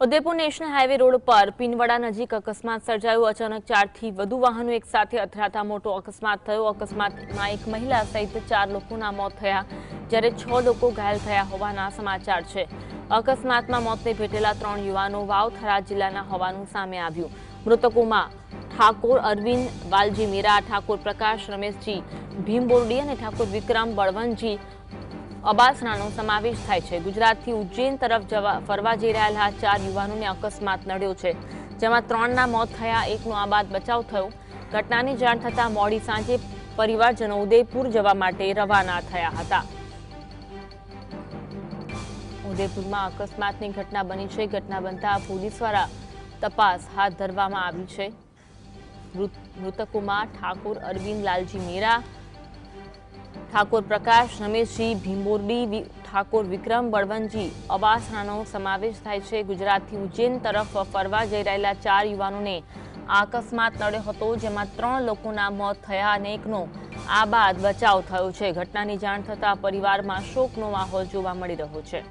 Udaipur national highway road પર પીનવડા નજીક અકસ્માત સર્જાયો। અચાનક 4 થી વધુ વાહનો એકસાથે અથડાતા મોટો અકસ્માત થયો। અકસ્માતમાં એક મહિલા સહિત 4 લોકોના મોત થયા, જ્યારે 6 લોકો ઘાયલ થયા હોવાના સમાચાર છે। અકસ્માતમાં મોતને ભેટેલા 3 યુવાનો વાવ-થરા જિલ્લાના હોવાનું સામે આવ્યું। મૃતકોમાં ઠાકોર અરવિંદ વાલજી મીરા, ઠાકોર પ્રકાશ રમેશજી ભીમબોરડી અને ઠાકોર વિક્રમ બળવંતજી અબાસનાનો સમાવેશ થાય છે। ગુજરાતથી ઉજ્જૈન તરફ ફરવા જઈ રહેલા 4 યુવાનોને અકસ્માત નડ્યો છે, જેમાં 3ના મોત થયા, 1નો આબાદ બચાવ થયો। ઘટનાની જાણ થતાં મોડી સાંજે પરિવારજનો ઉદયપુર જવા માટે રવાના થયા હતા। ઉદયપુરમાં અકસ્માતની ઘટના બની છે। ઘટના બનતા પોલીસ દ્વારા તપાસ હાથ ધરવામાં આવી છે। મૃતકોમાં ઠાકોર અરવિંદ લાલજી મીરા, ઠાકોર પ્રકાશ રમેશજી ભીમબોરડી, ઠાકોર વિક્રમ બળવંતજી અબાસનાનો સમાવેશ થાય છે। ગુજરાતથી ઉજ્જૈન તરફ ફરવા જઈ રહેલા 4 યુવાનોને આ અકસ્માત નડ્યો હતો, જેમાં 3 લોકોના મોત થયા અને 1નો આબાદ બચાવ થયો છે। ઘટનાની જાણ થતાં પરિવારમાં શોકનો માહોલ જોવા મળી રહ્યો છે।